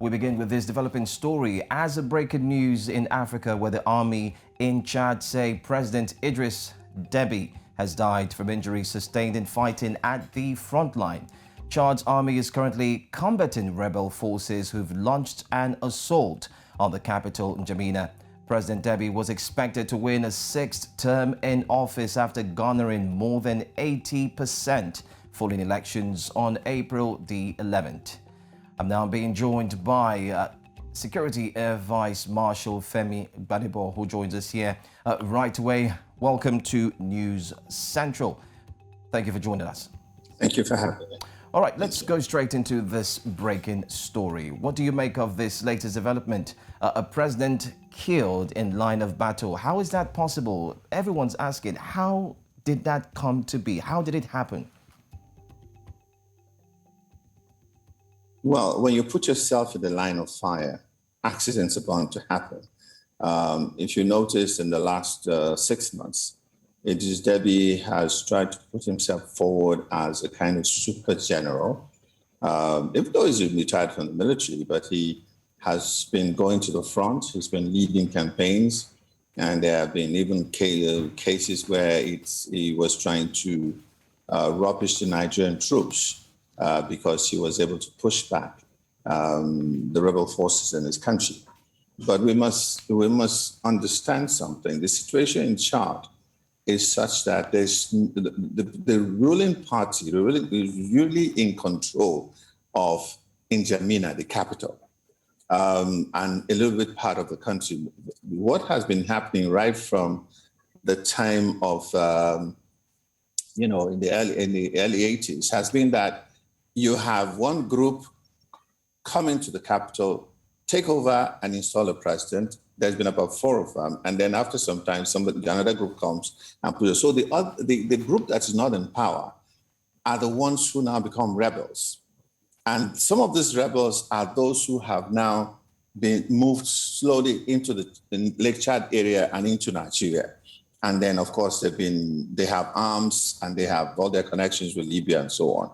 We begin with this developing story as a breaking news in Africa, where the army in Chad say President Idriss Deby has died from injuries sustained in fighting at the front line. Chad's army is currently combating rebel forces who've launched an assault on the capital, N'Djamena. President Deby was expected to win a sixth term in office after garnering more than 80% following elections on April the 11th. I'm now being joined by Security Air Vice Marshal Femi Gbadebo, who joins us here right away. Welcome to News Central. Thank you for joining us. Thank you for having me. All right, let's go straight into this breaking story. What do you make of this latest development? A president killed in line of battle. How is that possible? Everyone's asking, how did that come to be? How did it happen? Well, when you put yourself in the line of fire, accidents are bound to happen. If you notice in the last 6 months, Idriss Deby has tried to put himself forward as a kind of super general, even though he's retired from the military, but he has been going to the front, he's been leading campaigns, and there have been even cases where he was trying to rubbish the Nigerian troops because he was able to push back the rebel forces in his country. But we must understand something. The situation in Chad is such that there's the ruling party really in control of N'Djamena, the capital, and a little bit part of the country. What has been happening right from the time of in the early 80s has been that you have one group come into the capital, take over and install a president. There's been about 4 of them. And then after some time, another group comes and puts it. So the group that is not in power are the ones who now become rebels. And some of these rebels are those who have now been moved slowly into the Lake Chad area and into Nigeria. And then, of course, they have arms and they have all their connections with Libya and so on.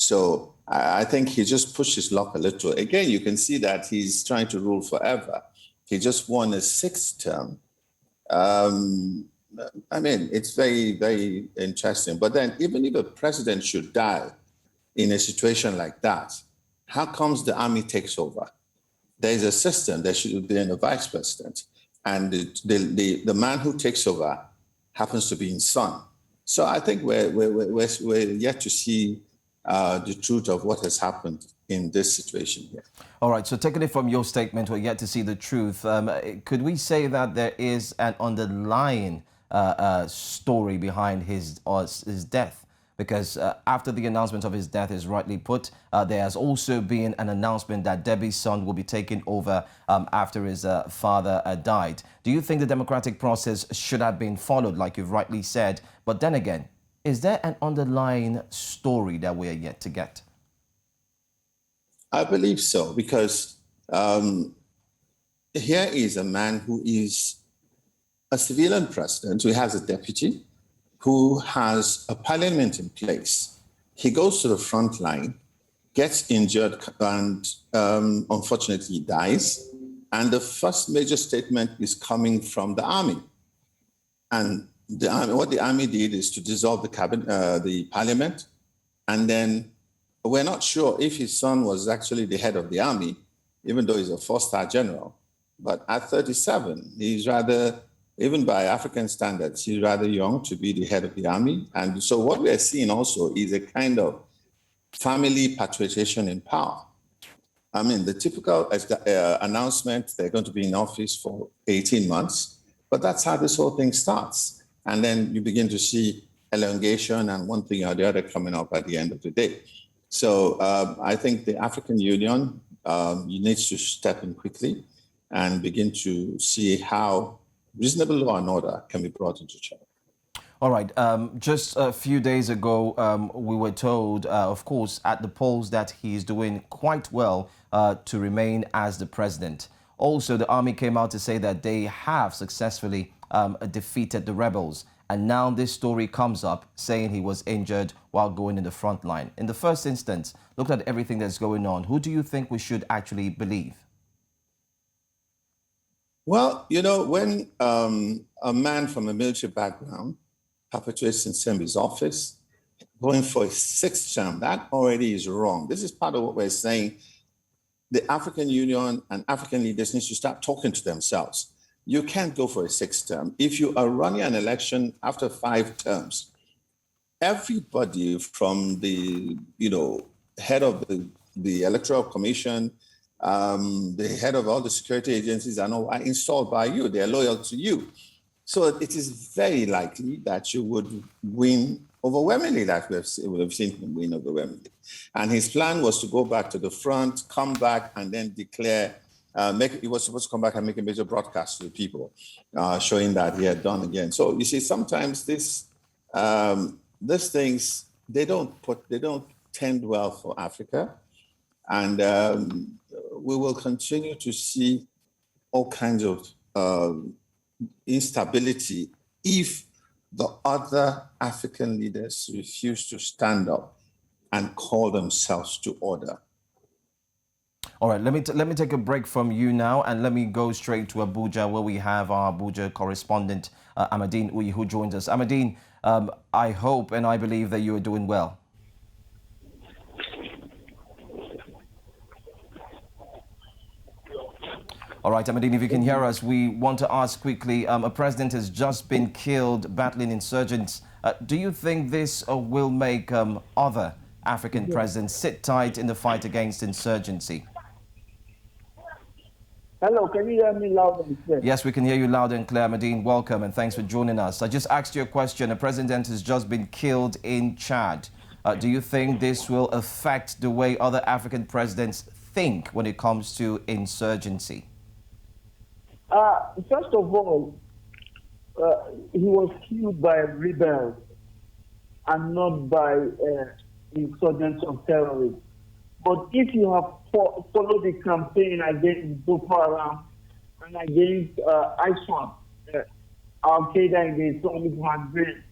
So I think he just pushed his luck a little. Again, you can see that he's trying to rule forever. He just won a 6th term. It's very, very interesting. But then even if a president should die in a situation like that, how comes the army takes over? There is a system. There should be a vice president. And the man who takes over happens to be his son. So I think we're yet to see the truth of what has happened in this situation here. All right, so taking it from your statement, we're yet to see the truth. Could we say that there is an underlying story behind his death? Because after the announcement of his death is rightly put, there has also been an announcement that Deby's son will be taking over after his father died. Do you think the democratic process should have been followed, like you've rightly said? But then again, is there an underlying story that we are yet to get? I believe so, because here is a man who is a civilian president, who has a deputy, who has a parliament in place. He goes to the front line, gets injured, and unfortunately dies. And the first major statement is coming from the army. And what the army did is to dissolve the parliament. And then we're not sure if his son was actually the head of the army, even though he's a 4-star general. But at 37, he's rather, even by African standards, he's rather young to be the head of the army. And so what we're seeing also is a kind of family patriotization in power. I mean, the typical announcement, they're going to be in office for 18 months, but that's how this whole thing starts. And then you begin to see elongation and one thing or the other coming up at the end of the day. So I think the African Union needs to step in quickly and begin to see how reasonable law and order can be brought into Chad. All right. Just a few days ago, we were told, of course, at the polls that he is doing quite well to remain as the president. Also, the army came out to say that they have successfully defeated the rebels. And now this story comes up saying he was injured while going in the front line. In the first instance, look at everything that's going on. Who do you think we should actually believe? Well, you know, when a man from a military background perpetrates in his office, going for a sixth term, that already is wrong. This is part of what we're saying. The African Union and African leaders need to start talking to themselves. You can't go for a sixth term. If you are running an election after 5 terms, everybody from the head of the Electoral Commission, the head of all the security agencies are installed by you. They're loyal to you. So it is very likely that you would win overwhelmingly, like we have seen him win overwhelmingly. And his plan was to go back to the front, come back, and then declare, he was supposed to come back and make a major broadcast to the people, showing that he had done again. So you see, sometimes these things, they don't tend well for Africa. And we will continue to see all kinds of instability if the other African leaders refuse to stand up and call themselves to order. All right, let me take a break from you now, and let me go straight to Abuja, where we have our Abuja correspondent, Amadine Uyi, who joins us. Amadine, I hope and I believe that you are doing well. All right, Amadine, if you can hear us, we want to ask quickly, a president has just been killed battling insurgents. Do you think this will make other African presidents sit tight in the fight against insurgency? Hello, can you hear me loud and clear? Yes, we can hear you loud and clear, Amadine. Welcome and thanks for joining us. I just asked you a question. A president has just been killed in Chad. Do you think this will affect the way other African presidents think when it comes to insurgency? First of all, he was killed by rebels and not by insurgents or terrorists. But if you have followed the campaign against Boko Haram and against ISWAP, Al-Qaeda in the Islamic Maghreb,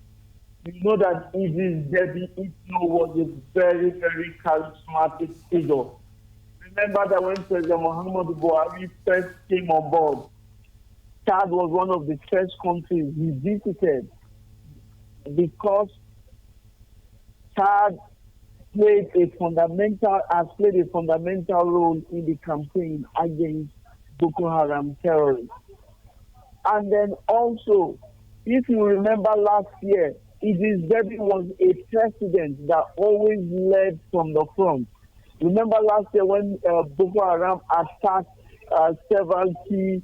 you know that Idriss Deby Itno was a very, very charismatic figure. Remember that when President Muhammadu Buhari first came on board, Chad was one of the first countries he visited because Chad has played a fundamental role in the campaign against Boko Haram terrorists. And then also, if you remember last year, Idriss Deby was a president that always led from the front. Remember last year when Boko Haram attacked several key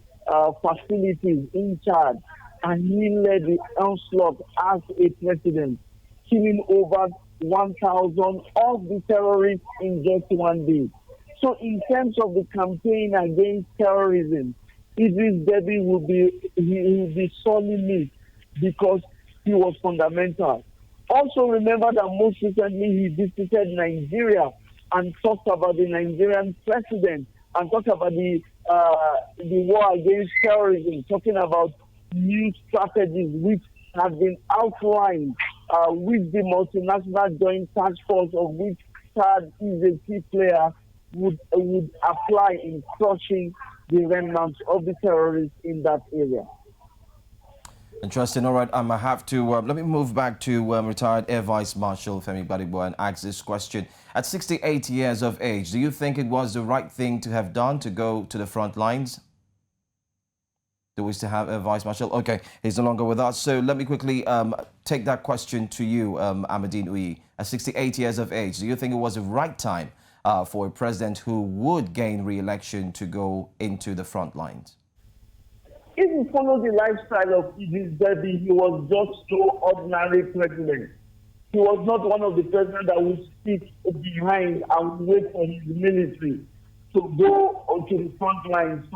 facilities in Chad, and he led the onslaught as a president, killing over 1,000 of the terrorists in just one day. So in terms of the campaign against terrorism, Idriss Deby will be sorely missed because he was fundamental. Also remember that most recently he visited Nigeria and talked about the Nigerian president and talked about the war against terrorism, talking about new strategies which have been outlined with the multinational joint task force of which Chad is a key player would apply in crushing the remnants of the terrorists in that area. Interesting. All right, I have to let me move back to retired Air Vice Marshal Femi Gbadebo and ask this question. At 68 years of age, do you think it was the right thing to have done to go to the front lines? Do we still have Air Vice Marshal? Okay, he's no longer with us. So let me quickly take that question to you, Amadine Uyi. At 68 years of age, do you think it was the right time for a president who would gain re-election to go into the front lines? If you follow the lifestyle of Idriss Deby, he was just no ordinary president. He was not one of the presidents that would sit behind and wait for his military to go onto the front line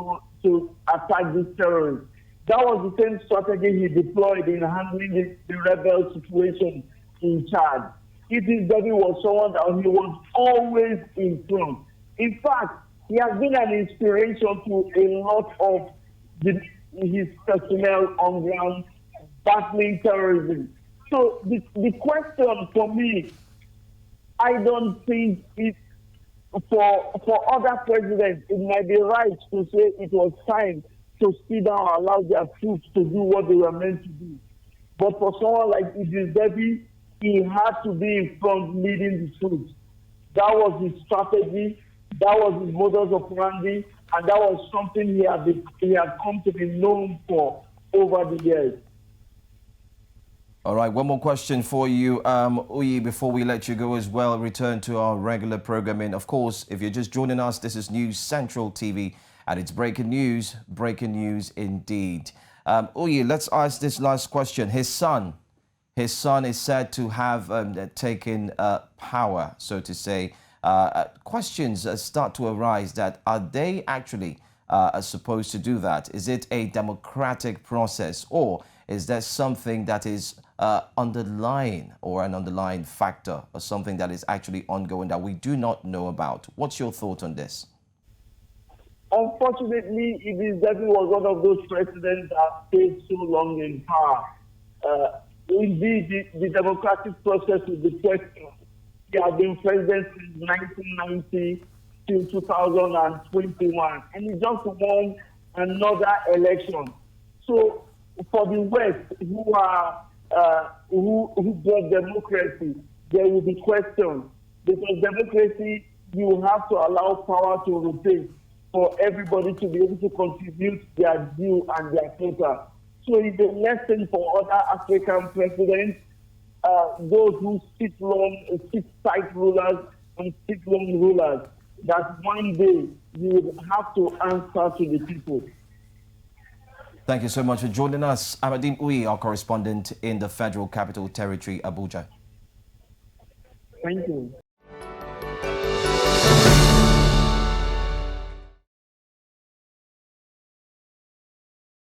to attack these terrorists. That was the same strategy he deployed in handling the rebel situation in Chad. Idriss Deby was someone that he was always in front. In fact, he has been an inspiration to a lot of his personnel on ground, battling terrorism. So the question for me, I don't think it for other presidents, it might be right to say it was time to sit down and allow their troops to do what they were meant to do. But for someone like Idriss Deby, he had to be in front leading the troops. That was his strategy, that was his modus operandi, and that was something he had come to be known for over the years. All right, one more question for you, Uyi, before we let you go as well, return to our regular programming. Of course, if you're just joining us, this is News Central TV, and it's breaking news indeed. Uyi, let's ask this last question. His son is said to have taken power, so to say. Questions start to arise that are they actually supposed to do that? Is it a democratic process, or is there something that is underlying, or an underlying factor, or something that is actually ongoing that we do not know about? What's your thought on this? Unfortunately, Idriss Deby was one of those presidents that stayed so long in power. Indeed, the democratic process is the question. He has been president since 1990 till 2021, and he just won another election. So, for the West, who brought democracy, there will be questions, because democracy, you have to allow power to rotate for everybody to be able to contribute their due and their quota. So it's a lesson for other African presidents, those who sit tight rulers and sit long rulers, that one day you will have to answer to the people. Thank you so much for joining us. Ahmadine Uyi, our correspondent in the Federal Capital Territory, Abuja. Thank you.